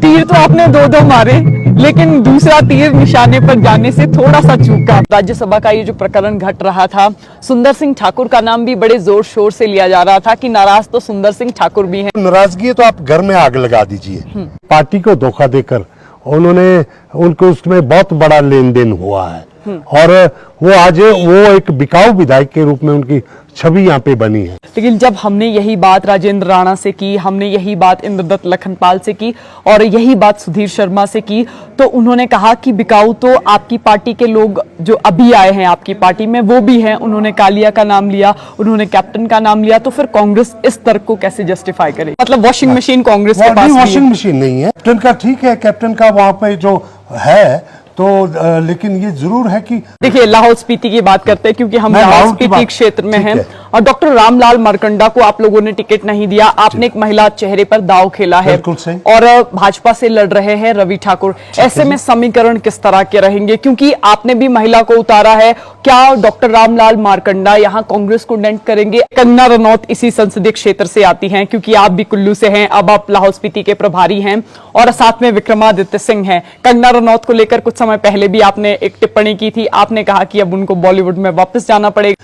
तीर तो आपने दो मारे, लेकिन दूसरा तीर निशाने पर जाने से थोड़ा सा चूका। राज्यसभा का ये जो प्रकरण घट रहा था, सुंदर सिंह ठाकुर का नाम भी बड़े जोर शोर से लिया जा रहा था कि नाराज तो सुंदर सिंह ठाकुर भी हैं। नाराजगी है तो आप घर में आग लगा दीजिए। पार्टी को धोखा देकर उनको उसमें बहुत बड़ा लेन देन हुआ है और वो आज वो एक बिकाऊ विधायक के रूप में उनकी छवि यहाँ पे बनी है। लेकिन जब हमने यही बात राजेंद्र राणा से की, हमने यही बात इंद्रदत्त लखनपाल से की और यही बात सुधीर शर्मा से की, तो उन्होंने कहा कि बिकाऊ तो आपकी पार्टी के लोग जो अभी आए हैं आपकी पार्टी में वो भी हैं। उन्होंने कालिया का नाम लिया, उन्होंने कैप्टन का नाम लिया, तो फिर कांग्रेस इस तर्क को कैसे जस्टिफाई करे? मतलब वॉशिंग मशीन कांग्रेस के पास वॉशिंग मशीन नहीं है। कैप्टन का ठीक है, कैप्टन का वहां पे जो है तो लेकिन ये जरूर है कि देखिए लाहौल स्पीति की बात करते हैं क्योंकि हम लाहौल स्पीति क्षेत्र में हैं और डॉक्टर रामलाल मारकंडा को आप लोगों ने टिकट नहीं दिया। आपने एक महिला चेहरे पर दांव खेला है और भाजपा से लड़ रहे हैं रवि ठाकुर। ऐसे में समीकरण किस तरह के रहेंगे, क्योंकि आपने भी महिला को उतारा है? क्या डॉक्टर रामलाल मारकंडा यहाँ कांग्रेस को डेंट करेंगे? कंगना रनौत इसी संसदीय क्षेत्र से आती हैं, क्योंकि आप भी कुल्लू से हैं, अब आप लाहौल स्पीति के प्रभारी हैं और साथ में विक्रमादित्य सिंह हैं। कंगना रनौत को लेकर कुछ समय पहले भी आपने एक टिप्पणी की थी, आपने कहा कि अब उनको बॉलीवुड में वापस जाना पड़ेगा।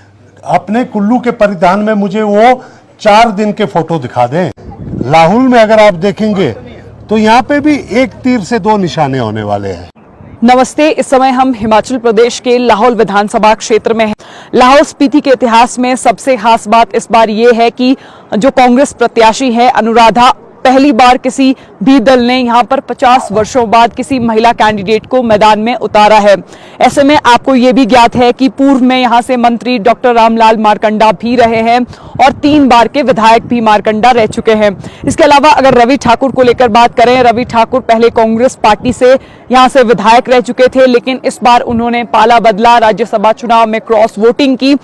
अपने कुल्लू के परिधान में मुझे वो 4 दिन के फोटो दिखा दें। लाहौल में अगर आप देखेंगे तो यहाँ पे भी एक तीर से 2 निशाने होने वाले हैं। नमस्ते, इस समय हम हिमाचल प्रदेश के लाहौल विधानसभा क्षेत्र में हैं। लाहौल स्पीति के इतिहास में सबसे खास बात इस बार ये है कि जो कांग्रेस प्रत्याशी है अनुराधा, पहली बार किसी भी दल ने यहां पर 50 वर्षों बाद किसी महिला कैंडिडेट को मैदान में उतारा है। ऐसे में आपको ये भी ज्ञात है कि पूर्व में यहां से मंत्री डॉक्टर रामलाल मारकंडा भी रहे हैं और 3 बार के विधायक भी मारकंडा रह चुके हैं। इसके अलावा अगर रवि ठाकुर को लेकर बात करें, रवि ठाकुर पहले कांग्रेस पार्टी से यहां से विधायक रह चुके थे, लेकिन इस बार उन्होंने पाला बदला, राज्यसभा चुनाव में क्रॉस वोटिंग की।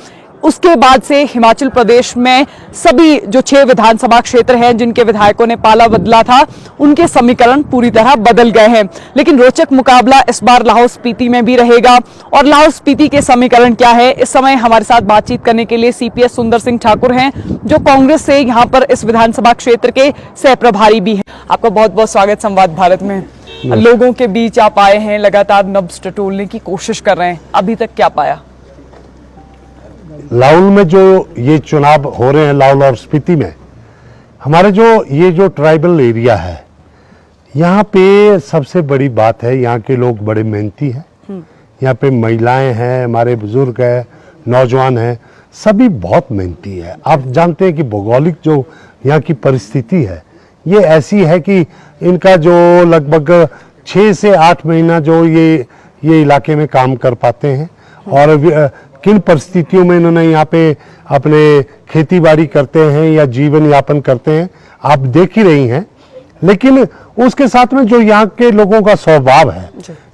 उसके बाद से हिमाचल प्रदेश में सभी जो 6 विधानसभा क्षेत्र हैं जिनके विधायकों ने पाला बदला था, उनके समीकरण पूरी तरह बदल गए हैं। लेकिन रोचक मुकाबला इस बार लाहौल स्पीति में भी रहेगा। और लाहौल स्पीति के समीकरण क्या है, इस समय हमारे साथ बातचीत करने के लिए सीपीएस सुंदर सिंह ठाकुर हैं, जो कांग्रेस से यहाँ पर इस विधानसभा क्षेत्र के सह प्रभारी भी हैं। आपका बहुत बहुत स्वागत संवाद भारत में। लोगों के बीच आप आए हैं, लगातार नब्ज टटोलने की कोशिश कर रहे हैं, अभी तक क्या पाया? लाहौल में जो ये चुनाव हो रहे हैं, लाहौल और स्पीति में, हमारे ये जो ट्राइबल एरिया है, यहाँ पे सबसे बड़ी बात है यहाँ के लोग बड़े मेहनती हैं। यहाँ पे महिलाएं हैं, हमारे बुजुर्ग हैं, नौजवान हैं, सभी बहुत मेहनती है। आप जानते हैं कि भौगोलिक जो यहाँ की परिस्थिति है ये ऐसी है कि इनका जो लगभग 6 से 8 महीना जो ये इलाके में काम कर पाते हैं और किन परिस्थितियों में इन्होंने यहाँ पे अपने खेती बाड़ी करते हैं या जीवन यापन करते हैं आप देख ही रही हैं। लेकिन उसके साथ में जो यहाँ के लोगों का स्वभाव है,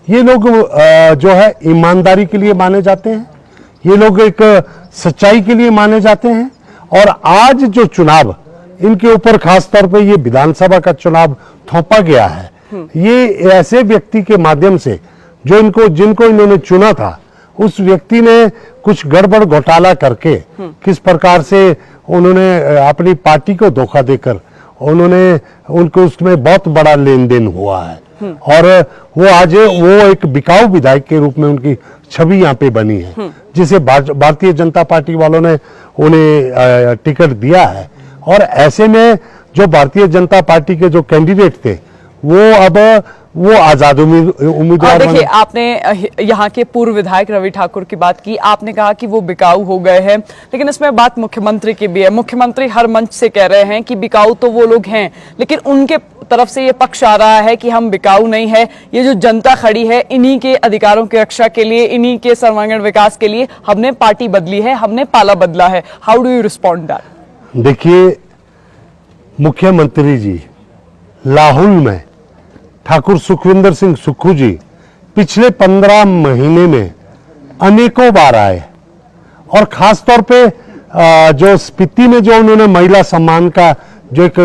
ये लोग जो है ईमानदारी के लिए माने जाते हैं, ये लोग एक सच्चाई के लिए माने जाते हैं। और आज जो चुनाव इनके ऊपर खास तौर पे ये विधानसभा का चुनाव थोपा गया है, ये ऐसे व्यक्ति के माध्यम से जिनको इन्होंने चुना था, उस व्यक्ति ने कुछ गड़बड़ घोटाला करके किस प्रकार से उन्होंने अपनी पार्टी को धोखा देकर उनको उसमें बहुत बड़ा लेन देन हुआ है और वो आज वो एक बिकाऊ विधायक के रूप में उनकी छवि यहाँ पे बनी है, जिसे भारतीय जनता पार्टी वालों ने उन्हें टिकट दिया है। और ऐसे में जो भारतीय जनता पार्टी के जो कैंडिडेट थे वो आजाद उम्मीदवार। देखिए, आपने यहाँ के पूर्व विधायक रवि ठाकुर की बात की, आपने कहा कि वो बिकाऊ हो गए हैं, लेकिन इसमें बात मुख्यमंत्री की भी है। मुख्यमंत्री हर मंच से कह रहे हैं कि बिकाऊ तो वो लोग हैं, लेकिन उनके तरफ से ये पक्ष आ रहा है कि हम बिकाऊ नहीं है, ये जो जनता खड़ी है इन्हीं के अधिकारों की रक्षा के लिए, इन्हीं के सर्वांगीण विकास के लिए हमने पार्टी बदली है, हमने पाला बदला है। How do you respond that? देखिए, मुख्यमंत्री जी लाहौल में ठाकुर सुखविंदर सिंह सुक्खू जी पिछले 15 महीने में अनेकों बार आए और खास तौर पे जो स्पीति में जो उन्होंने महिला सम्मान का जो एक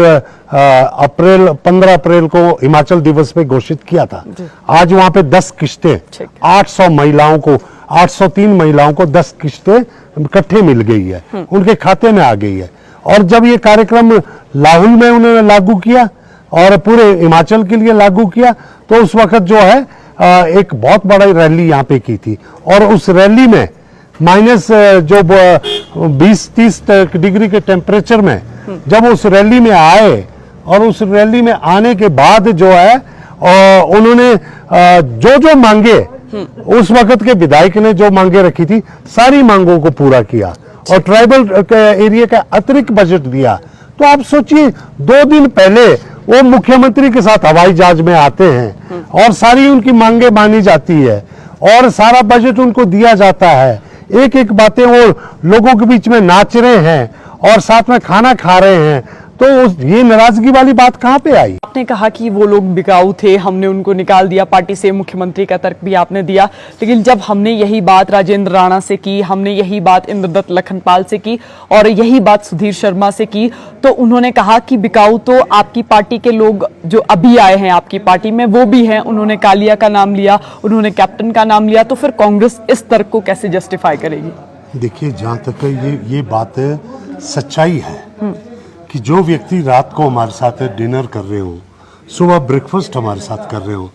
15 अप्रैल को हिमाचल दिवस पे घोषित किया था, आज वहां पे 10 किश्तें 803 महिलाओं को 10 किश्तें इकट्ठे मिल गई है, उनके खाते में आ गई है। और जब ये कार्यक्रम लाहौल में उन्होंने लागू किया और पूरे हिमाचल के लिए लागू किया। तो उस वक्त जो है एक बहुत बड़ा रैली यहाँ पे की थी, और उस रैली में माइनस जो 20-30 डिग्री के टेम्परेचर में जब उस रैली में आए, और उस रैली में आने के बाद जो है उन्होंने जो जो मांगे, उस वक्त के विधायक ने जो मांगे रखी थी, सारी मांगों को पूरा किया और ट्राइबल एरिया का अतिरिक्त बजट दिया। तो आप सोचिए, 2 दिन पहले वो मुख्यमंत्री के साथ हवाई जहाज में आते हैं और सारी उनकी मांगे मानी जाती है और सारा बजट उनको दिया जाता है। एक एक बातें वो लोगों के बीच में नाच रहे हैं और साथ में खाना खा रहे हैं। तो ये नाराजगी वाली बात कहाँ पे आई? आपने कहा कि वो लोग बिकाऊ थे, हमने उनको निकाल दिया पार्टी से, मुख्यमंत्री का तर्क भी आपने दिया। लेकिन जब हमने यही बात राजेंद्र राणा से की, हमने यही बात इंद्रदत्त लखनपाल से की और यही बात सुधीर शर्मा से की, तो उन्होंने कहा कि बिकाऊ तो आपकी पार्टी के लोग जो अभी आए हैं आपकी पार्टी में वो भी हैं। उन्होंने कालिया का नाम लिया, उन्होंने कैप्टन का नाम लिया। तो फिर कांग्रेस इस तर्क को कैसे जस्टिफाई करेगी? देखिए, जहाँ तक ये बात सच्चाई है कि जो व्यक्ति रात को हमारे साथ डिनर कर रहे हो, सुबह ब्रेकफास्ट हमारे साथ कर रहे हो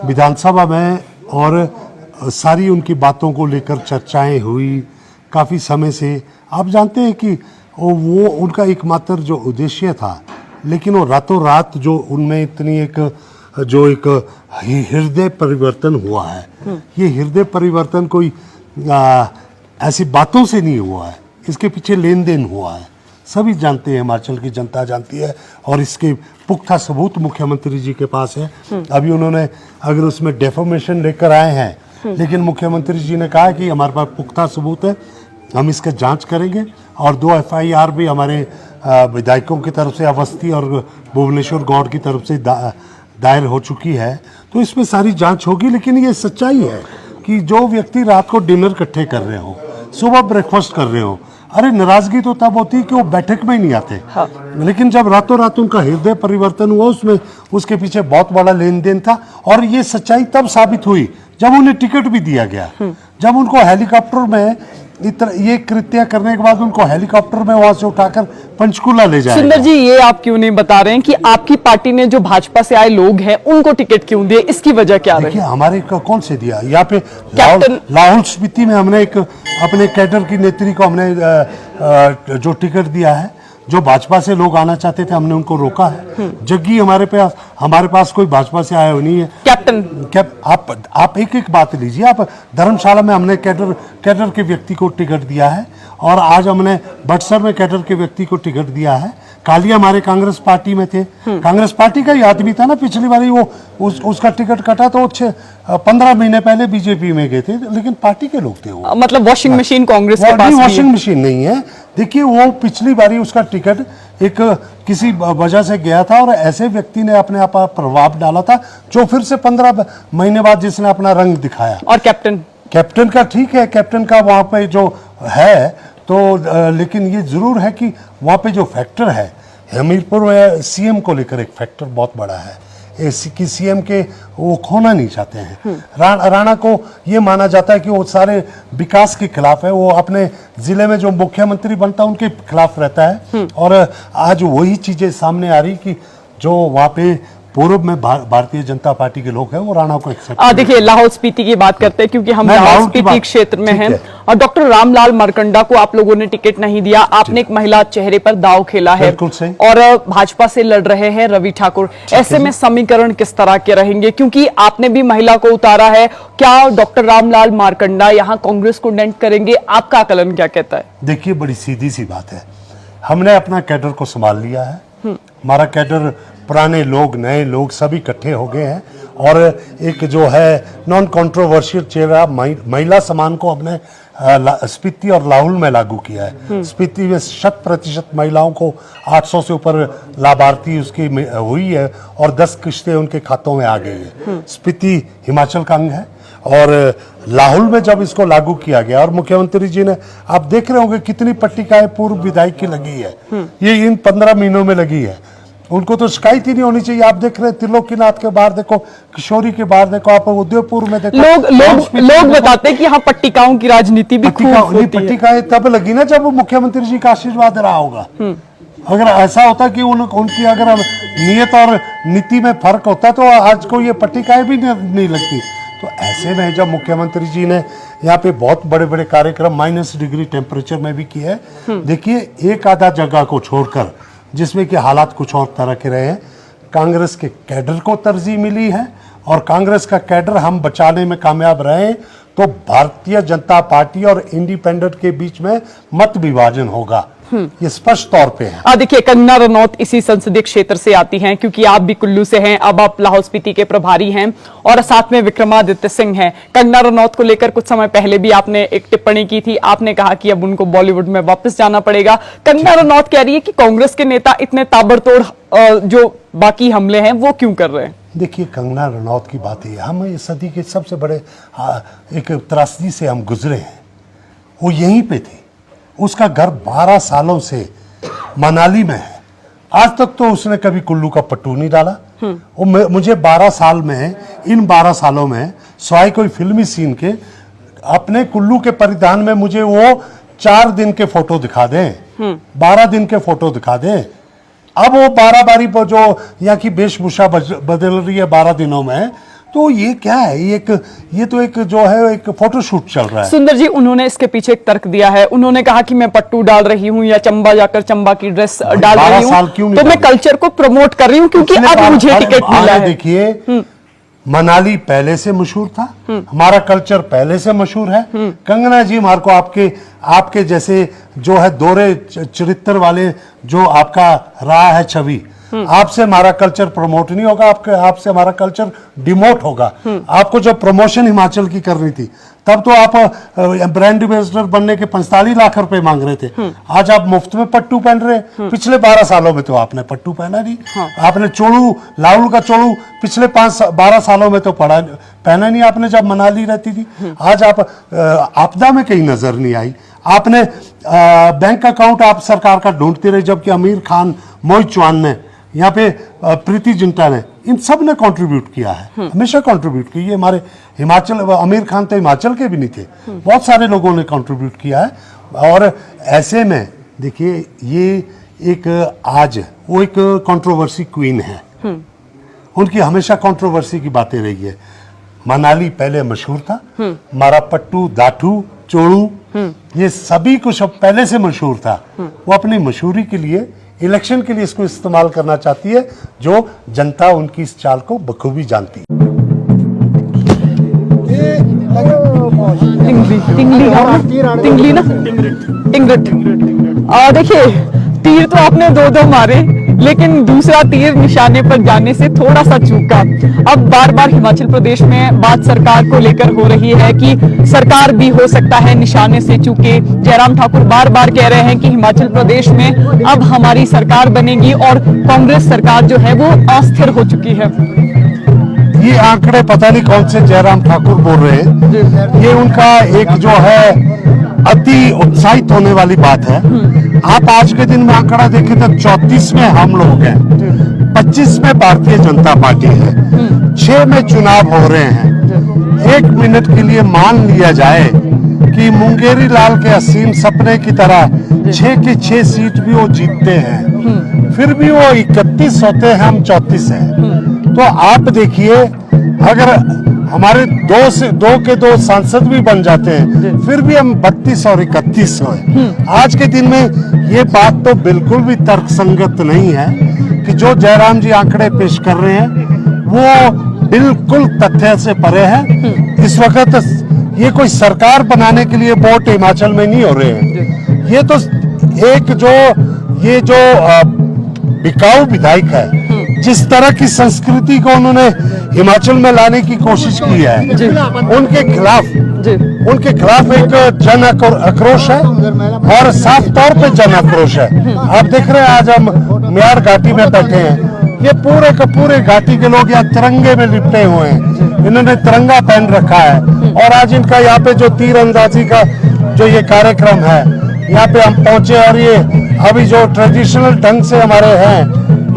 विधानसभा में, और सारी उनकी बातों को लेकर चर्चाएं हुई काफ़ी समय से। आप जानते हैं कि वो उनका एकमात्र जो उद्देश्य था, लेकिन वो रातों रात जो उनमें इतनी एक हृदय परिवर्तन हुआ है, ये हृदय परिवर्तन कोई ऐसी बातों से नहीं हुआ है, इसके पीछे लेन देन हुआ है। सभी जानते हैं, हिमाचल की जनता जानती है, और इसके पुख्ता सबूत मुख्यमंत्री जी के पास है। अभी उन्होंने अगर उसमें डेफोमेशन लेकर आए हैं, लेकिन मुख्यमंत्री जी ने कहा कि हमारे पास पुख्ता सबूत है, हम इसका जांच करेंगे। और 2 FIR भी हमारे विधायकों की तरफ से, अवस्थी और भुवनेश्वर गौड़ की तरफ से दायर हो चुकी है। तो इसमें सारी जांच होगी। लेकिन ये सच्चाई है कि जो व्यक्ति रात को डिनर इकट्ठे कर रहे हो, सुबह ब्रेकफास्ट कर रहे हो, अरे नाराजगी तो तब होती है कि वो बैठक में ही नहीं आते। हाँ। लेकिन जब रातों रात उनका हृदय परिवर्तन हुआ, उसमें उसके पीछे बहुत बड़ा लेन देन था। और ये सच्चाई तब साबित हुई जब उन्हें टिकट भी दिया गया, जब उनको हेलीकॉप्टर में ये कृत्य करने के बाद उनको हेलीकॉप्टर में वहां से उठाकर पंचकुला ले जाया। सुंदर जी, ये आप क्यों नहीं बता रहे हैं कि आपकी पार्टी ने जो भाजपा से आए लोग हैं उनको टिकट क्यों दिए? इसकी वजह क्या रही? देखिए, हमारे कौन से दिया? यहाँ पे लाहौल स्पीति में हमने एक अपने कैडर की नेत्री को हमने जो टिकट दिया है, जो भाजपा से लोग आना चाहते थे, हमने उनको रोका है। जग्गी हमारे पास कोई भाजपा से आया नहीं है। कैप्टन आप एक एक बात लीजिए। आप धर्मशाला में हमने कैडर के व्यक्ति को टिकट दिया है, और आज हमने बटसर में कैडर के व्यक्ति को टिकट दिया है। कालिया हमारे कांग्रेस पार्टी में थे, कांग्रेस पार्टी का ही आदमी था ना। पिछली बारी वो उसका टिकट कटा तो 15 महीने पहले बीजेपी में गए थे, लेकिन पार्टी के लोग थे वो। मतलब वॉशिंग मशीन कांग्रेस के पास वॉशिंग मशीन नहीं है। देखिए, वो पिछली बारी उसका टिकट एक किसी वजह से गया था, और ऐसे व्यक्ति ने अपने आप प्रभाव डाला था जो फिर से 15 महीने बाद जिसने अपना रंग दिखाया। और कैप्टन का ठीक है, कैप्टन का वहाँ पे जो है तो लेकिन ये जरूर है कि वहाँ पे जो फैक्टर है, हमीरपुर में सीएम को लेकर एक फैक्टर बहुत बड़ा है कि सीएम के वो खोना नहीं चाहते हैं। राणा को ये माना जाता है कि वो सारे विकास के खिलाफ है, वो अपने जिले में जो मुख्यमंत्री बनता है उनके खिलाफ रहता है। और आज वही चीजें सामने आ रही कि जो वहाँ पे पूर्व में भारतीय जनता पार्टी के लोग हैं वो राणा को एक्सेप्ट। देखिए, लाहौल स्पीति की बात करते हैं क्योंकि हम लाहौल स्पीति क्षेत्र में हैं, और डॉक्टर रामलाल मारकंडा को आप लोगों ने टिकट नहीं दिया। आपने एक महिला चेहरे पर दांव खेला है, और भाजपा से लड़ रहे हैं रवि ठाकुर। ऐसे में समीकरण किस तरह के रहेंगे? क्योंकि आपने भी महिला को उतारा है। क्या डॉक्टर रामलाल मारकंडा यहाँ कांग्रेस को डेंट करेंगे? आपका आकलन क्या कहता है? देखिए, बड़ी सीधी सी बात है, हमने अपना कैडर को संभाल लिया है। हमारा कैडर, पुराने लोग, नए लोग सभी इकट्ठे हो गए हैं, और एक जो है नॉन कंट्रोवर्शियल चेहरा महिला समान को हमने स्पीति और लाहौल में लागू किया है। स्पीति में 100% महिलाओं को 800 से ऊपर लाभार्थी उसकी हुई है, और 10 किस्तें उनके खातों में आ गई है। स्पीति हिमाचल का अंग है, और लाहौल में जब इसको लागू किया गया, और मुख्यमंत्री जी ने, आप देख रहे होंगे कितनी पट्टिकाएं पूर्व विधायक की लगी है, ये इन 15 महीनों में लगी है। उनको तो शिकायत ही नहीं होनी चाहिए। आप देख रहे हैं त्रिलोकीनाथ के बाहर देखो, किशोरी के बाहर देखो, आप उदयपुर में देखो। लोग बताते हैं कि यहाँ पट्टिकाओं की राजनीति भी खूब होती है। पट्टिकाएं तब लगी ना जब मुख्यमंत्री जी का आशीर्वाद रहा होगा। अगर ऐसा होता कि उनकी अगर नियत और नीति में फर्क होता तो आज को ये पट्टिकाएं भी नहीं लगती। तो ऐसे में जब मुख्यमंत्री जी ने यहाँ पे बहुत बड़े बड़े कार्यक्रम -डिग्री टेम्परेचर में भी किए हैं, देखिए एक आधा जगह को छोड़कर जिसमें कि हालात कुछ और तरह के रहे हैं, कांग्रेस के कैडर को तरजीह मिली है और कांग्रेस का कैडर हम बचाने में कामयाब रहे तो भारतीय जनता पार्टी और इंडिपेंडेंट के बीच में मत विभाजन होगा, ये स्पष्ट तौर पे है। देखिए, कंगना रनौत इसी संसदीय क्षेत्र से आती हैं, क्योंकि आप भी कुल्लू से हैं, अब आप लाहौल स्पीति के प्रभारी हैं और साथ में विक्रमादित्य सिंह हैं। कंगना रनौत को लेकर कुछ समय पहले भी आपने एक टिप्पणी की थी, आपने कहा कि अब उनको बॉलीवुड में वापस जाना पड़ेगा। कंगना रनौत कह रही है कि कांग्रेस के नेता इतने ताबड़तोड़ जो बाकी हमले हैं वो क्यों कर रहे हैं? देखिए, कंगना रनौत की बात है, हम इस सदी के सबसे बड़े एक त्रासदी से हम गुजरे हैं। वो यहीं पे थे, उसका घर 12 सालों से मनाली में है, आज तक तो उसने कभी कुल्लू का पट्टू नहीं डाला। वो मुझे 12 साल में, इन 12 सालों में स्वाय कोई फिल्मी सीन के अपने कुल्लू के परिधान में मुझे वो 4 दिन के फोटो दिखा दें, 12 दिन के फोटो दिखा दें। अब वो 12 बारी पर जो यहाँ की वेशभूषा बदल रही है 12 दिनों में, तो ये क्या है? ये तो एक जो है एक फोटोशूट चल रहा है। सुंदर जी, उन्होंने इसके पीछे एक तर्क दिया है, उन्होंने कहा कि मैं पट्टू डाल रही हूँ या चंबा जाकर चंबा की ड्रेस डाल रही हूँ तो मैं कल्चर को प्रमोट कर रही हूँ क्योंकि अब मुझे टिकट मिला है। देखिए, मनाली पहले से मशहूर था, हमारा कल्चर पहले से मशहूर है। कंगना जी हमारे को आपके जैसे जो है दोहरे चरित्र वाले जो आपका रहा है छवि, आपसे हमारा कल्चर प्रमोट नहीं होगा, आपसे हमारा कल्चर डिमोट होगा। आपको जब प्रमोशन हिमाचल की करनी थी तब तो आप ब्रांड एम्बेसडर बनने के 45 लाख रुपए मांग रहे थे, आज आप मुफ्त में पट्टू पहन रहे हैं। पिछले 12 सालों में तो आपने पट्टू पहना नहीं। आपने चोलू, लाहुल का चोलू पिछले 12 सालों में तो पहना नहीं आपने जब मनाली रहती थी। आज आप आपदा में कहीं नजर नहीं आई। आपने बैंक अकाउंट आप सरकार का ढूंढते रहे, जबकि आमिर खान, मोहित चौहान ने, यहाँ पे प्रीति जिंटा ने, इन सब ने कंट्रीब्यूट किया है, हमेशा कंट्रीब्यूट किया। ये हमारे हिमाचल, आमिर खान तो हिमाचल के भी नहीं थे, बहुत सारे लोगों ने कंट्रीब्यूट किया है। और ऐसे में देखिए, ये एक आज वो एक कंट्रोवर्सी क्वीन है, उनकी हमेशा कंट्रोवर्सी की बातें रही है। मनाली पहले मशहूर था, हमारा पट्टू, दाठू, चोड़ू, ये सभी कुछ पहले से मशहूर था। वो अपनी मशहूरी के लिए, इलेक्शन के लिए इसको इस्तेमाल करना चाहती है, जो जनता उनकी इस चाल को बखूबी जानती है। देखिए, तीर तो आपने 2-2 मारे, लेकिन दूसरा तीर निशाने पर जाने से थोड़ा सा चूका। अब बार बार हिमाचल प्रदेश में बात सरकार को लेकर हो रही है कि सरकार भी हो सकता है निशाने से चूके। जयराम ठाकुर बार बार कह रहे हैं कि हिमाचल प्रदेश में अब हमारी सरकार बनेगी और कांग्रेस सरकार जो है वो अस्थिर हो चुकी है। ये आंकड़े पता नहीं कौन से जयराम ठाकुर बोल रहे हैं, ये उनका एक जो है अति उत्साहित होने वाली बात है। आप आज के दिन में आंकड़ा देखें तो 34 में हम लोग हैं, 25 में भारतीय जनता पार्टी है, 6 में चुनाव हो रहे हैं। 1 मिनट के लिए मान लिया जाए कि मुंगेरी लाल के असीम सपने की तरह 6 की 6 सीट भी वो जीतते हैं, फिर भी वो 31 होते हैं, हम 34 हैं। तो आप देखिए, अगर हमारे 2 के 2 सांसद भी बन जाते हैं, फिर भी हम 32 और 31 हुए। आज के दिन में ये बात तो बिल्कुल भी तर्कसंगत नहीं है कि जो जयराम जी आंकड़े पेश कर रहे हैं वो बिल्कुल तथ्य से परे है। इस वक्त ये कोई सरकार बनाने के लिए वोट हिमाचल में नहीं हो रहे हैं। ये तो एक जो बिकाऊ विधायक है, जिस तरह की संस्कृति को उन्होंने हिमाचल में लाने की कोशिश की है, उनके खिलाफ एक जन आक्रोश है और साफ तौर पे जन आक्रोश है। आप देख रहे हैं, आज हम म्याड़ घाटी में बैठे हैं, ये पूरे के पूरे घाटी के लोग यहाँ तिरंगे में लिपटे हुए हैं, इन्होंने तिरंगा पहन रखा है। और आज इनका यहाँ पे जो तीरंदाजी का जो ये कार्यक्रम है, यहाँ पे हम पहुंचे और ये अभी जो ट्रेडिशनल ढंग से हमारे हैं,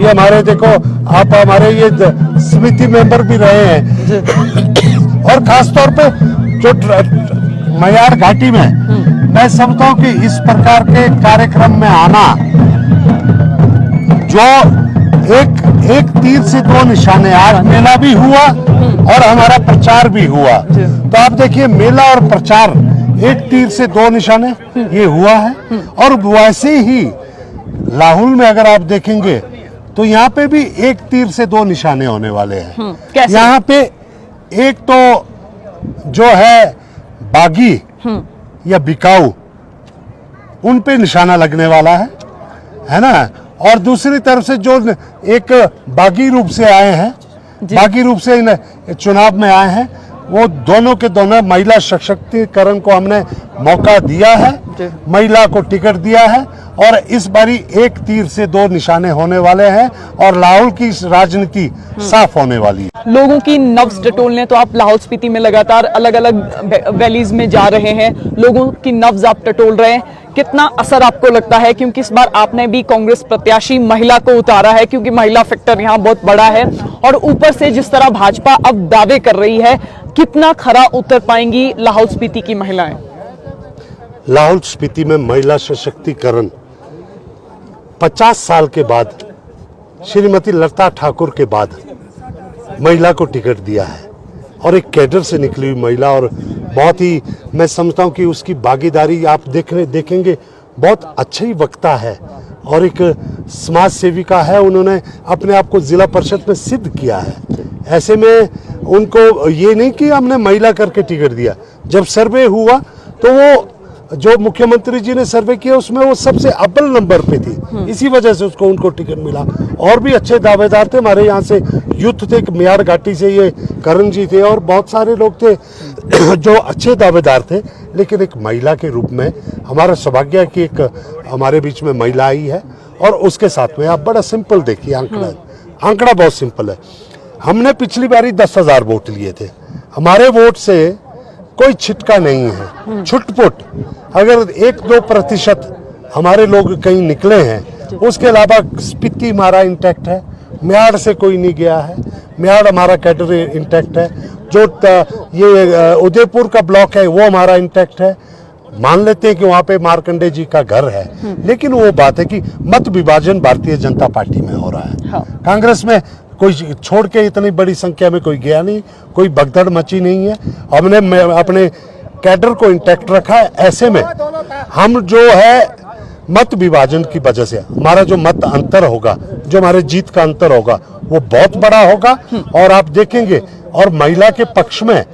ये हमारे देखो, आप हमारे ये समिति मेंबर भी रहे हैं। और खासतौर पे जो म्याड़ घाटी में मैं समझता हूँ कि इस प्रकार के कार्यक्रम में आना जो एक तीर से दो निशाने, आज मेला भी हुआ और हमारा प्रचार भी हुआ। तो आप देखिए मेला और प्रचार एक तीर से दो निशाने ये हुआ है। और वैसे ही लाहौल में अगर आप देखेंगे तो यहाँ पे भी एक तीर से दो निशाने होने वाले हैं। कैसे? यहाँ पे एक तो जो है बागी या बिकाऊ, उन पे निशाना लगने वाला है ना। और दूसरी तरफ से जो एक बागी रूप से आए हैं, बागी रूप से इन चुनाव में आए हैं, वो दोनों के दोनों महिला सशक्तिकरण को हमने मौका दिया है, महिला को टिकट दिया है। और इस बारी एक तीर से दो निशाने होने वाले हैं और लाहौल की राजनीति साफ होने वाली है। लोगों की नब्ज टटोलने तो आप लाहौल स्पीति में लगातार अलग अलग वैलीज में जा रहे हैं, लोगों की नब्ज आप टटोल रहे हैं, कितना असर आपको लगता है? क्योंकि इस बार आपने भी कांग्रेस प्रत्याशी महिला को उतारा है, क्योंकि महिला फैक्टर यहाँ बहुत बड़ा है। और ऊपर से जिस तरह भाजपा अब दावे कर रही है, कितना खरा उतर पाएंगी लाहौल स्पीति की महिलाएं? लाहौल स्पीति में महिला सशक्तिकरण 50 साल के बाद, श्रीमती लता ठाकुर के बाद महिला को टिकट दिया है। और एक कैडर से निकली हुई महिला, और बहुत ही मैं समझता हूं कि उसकी भागीदारी आप देखेंगे बहुत अच्छी ही वक्ता है और एक समाज सेविका है। उन्होंने अपने आप को जिला परिषद में सिद्ध किया है। ऐसे में उनको ये नहीं कि हमने महिला करके टिकट दिया, जब सर्वे हुआ तो वो जो मुख्यमंत्री जी ने सर्वे किया उसमें वो सबसे अव्वल नंबर पे थी, इसी वजह से उनको टिकट मिला। और भी अच्छे दावेदार थे हमारे यहाँ से, यूथ थे, मियार घाटी से ये करण जी थे और बहुत सारे लोग थे जो अच्छे दावेदार थे। लेकिन एक महिला के रूप में हमारा सौभाग्य कि एक हमारे बीच में महिला आई है। और उसके साथ में आप बड़ा सिंपल देखिए आंकड़ा बहुत सिंपल है। हमने पिछली बारी 10,000 वोट लिए थे, हमारे वोट से कोई छिटका नहीं है, छुटपुट अगर 1-2% हमारे लोग कहीं निकले हैं, उसके अलावा स्पीति हमारा इंटैक्ट है, म्याड़ से कोई नहीं गया है, म्याड़ हमारा कैडर इंटैक्ट है, जो ये उदयपुर का ब्लॉक है वो हमारा इंटैक्ट है। मान लेते हैं कि वहाँ पे मार्कंडे जी का घर है, लेकिन वो बात है कि मत विभाजन भारतीय जनता पार्टी में हो रहा है। हाँ। कांग्रेस में कोई छोड़ के इतनी बड़ी संख्या में कोई गया नहीं, कोई भगदड़ मची नहीं है। हमने अपने कैडर को इंटैक्ट रखा है। ऐसे में हम जो है मत विभाजन की वजह से हमारा जो मत अंतर होगा, जो हमारे जीत का अंतर होगा, वो बहुत बड़ा होगा। और आप देखेंगे, और महिला के पक्ष में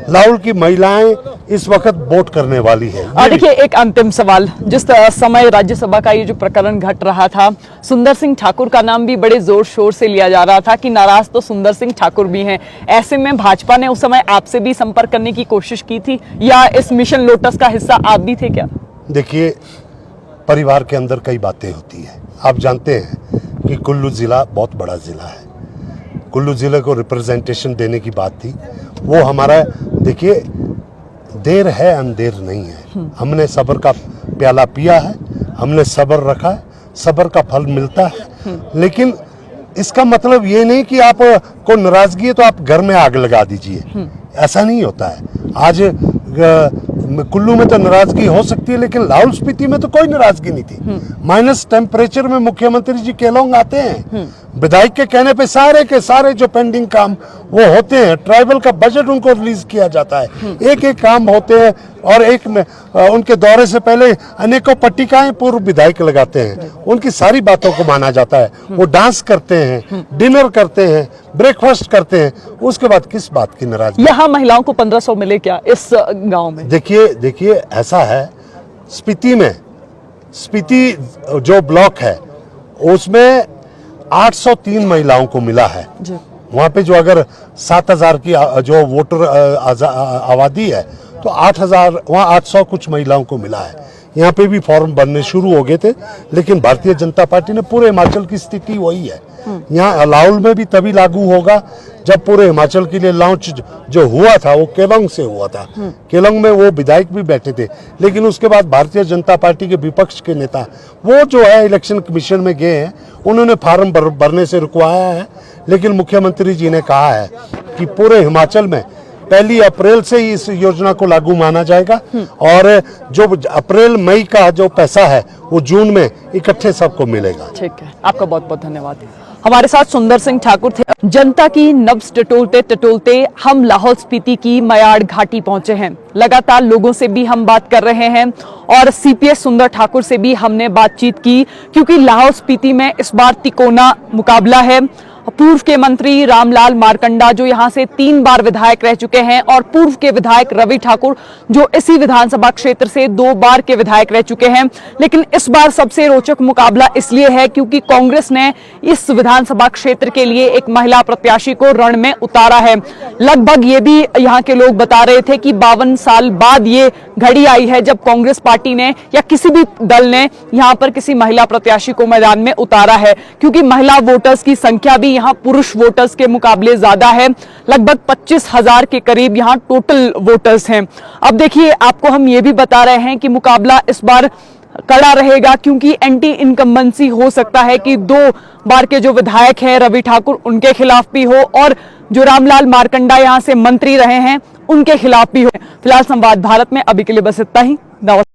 लाहौल की महिलाएं इस वक्त वोट करने वाली है। देखिए, एक अंतिम सवाल, जिस समय राज्यसभा का ये जो प्रकरण घट रहा था, सुंदर सिंह ठाकुर का नाम भी बड़े जोर शोर से लिया जा रहा था कि नाराज तो सुंदर सिंह ठाकुर भी हैं। ऐसे में भाजपा ने उस समय आपसे भी संपर्क करने की कोशिश की थी, या इस मिशन लोटस का हिस्सा आप भी थे क्या? देखिए, परिवार के अंदर कई बातें होती है। आप जानते हैं कि कुल्लू जिला बहुत बड़ा जिला है, कुल्लू जिले को रिप्रेजेंटेशन देने की बात थी। वो हमारा, देखिए, देर है अंधेर नहीं है। हमने सब्र का प्याला पिया है, हमने सब्र रखा है, सब्र का फल मिलता है। लेकिन इसका मतलब ये नहीं कि आप को नाराजगी है तो आप घर में आग लगा दीजिए, ऐसा नहीं होता है। आज कुल्लू में तो नाराजगी हो सकती है, लेकिन लाहौल स्पीति में तो कोई नाराजगी नहीं थी। माइनस टेम्परेचर में मुख्यमंत्री जी केलोंग आते हैं, विधायक के कहने पे सारे के सारे जो पेंडिंग काम वो होते हैं। ट्राइबल का बजट उनको रिलीज किया जाता है, एक एक काम होते हैं। और एक में उनके दौरे से पहले अनेकों पट्टिकाएं पूर्व विधायक लगाते हैं, उनकी सारी बातों को माना जाता है। वो डांस करते हैं, डिनर करते हैं, ब्रेकफास्ट करते हैं, उसके बाद किस बात की नाराजगी? यहाँ महिलाओं को 1500 मिले क्या इस गांव में? देखिए ऐसा है, स्पीति में, स्पीति जो ब्लॉक है उसमें 803 महिलाओं को मिला है। वहाँ पे जो अगर 7,000 की जो वोटर आबादी है तो 8,000, वहाँ 800 कुछ महिलाओं को मिला है। यहाँ पे भी फॉर्म बनने शुरू हो गए थे, लेकिन भारतीय जनता पार्टी ने, पूरे हिमाचल की स्थिति वही है। यहाँ लाहौल में भी तभी लागू होगा जब पूरे हिमाचल के लिए लॉन्च जो हुआ था वो केलोंग से हुआ था। केलोंग में वो विधायक भी बैठे थे, लेकिन उसके बाद भारतीय जनता पार्टी के विपक्ष के नेता वो जो है इलेक्शन कमीशन में गए हैं, उन्होंने फार्म भरने से रुकवाया है। लेकिन मुख्यमंत्री जी ने कहा है कि पूरे हिमाचल में 1 अप्रैल से ही इस योजना को लागू माना जाएगा और जो अप्रैल मई का जो पैसा है वो जून में इकट्ठे सबको मिलेगा। ठीक है, आपका बहुत बहुत धन्यवाद। हमारे साथ सुंदर सिंह ठाकुर थे। जनता की नब्ज टटोलते टटोलते हम लाहौल स्पीति की मयाड़ घाटी पहुंचे हैं। लगातार लोगों से भी हम बात कर रहे हैं और सीपीएस सुंदर ठाकुर से भी हमने बातचीत की, क्योंकि लाहौल स्पीति में इस बार तिकोना मुकाबला है। पूर्व के मंत्री रामलाल मारकंडा जो यहां से 3 बार विधायक रह चुके हैं और पूर्व के विधायक रवि ठाकुर जो इसी विधानसभा क्षेत्र से 2 बार के विधायक रह चुके हैं। लेकिन इस बार सबसे रोचक मुकाबला इसलिए है क्योंकि कांग्रेस ने इस विधानसभा क्षेत्र के लिए एक महिला प्रत्याशी को रण में उतारा है। लगभग ये भी यहाँ के लोग बता रहे थे कि 52 साल बाद ये घड़ी आई है जब कांग्रेस पार्टी ने या किसी भी दल ने यहाँ पर किसी महिला प्रत्याशी को मैदान में उतारा है, क्योंकि महिला वोटर्स की संख्या भी यहाँ पुरुष वोटर्स के मुकाबले ज्यादा है। लगभग 25,000 के करीब यहाँ टोटल वोटर्स हैं। अब देखिए, आपको हम ये भी बता रहे हैं कि मुकाबला इस बार कड़ा रहेगा, क्योंकि एंटी इनकम्बेंसी हो सकता है कि 2 बार के जो विधायक हैं रवि ठाकुर उनके खिलाफ भी हो और जो रामलाल मारकंडा यहाँ से मंत्री रहे हैं उनके खिलाफ भी हो। फिलहाल संवाद भारत में अभी के लिए बस इतना ही। नमस्कार।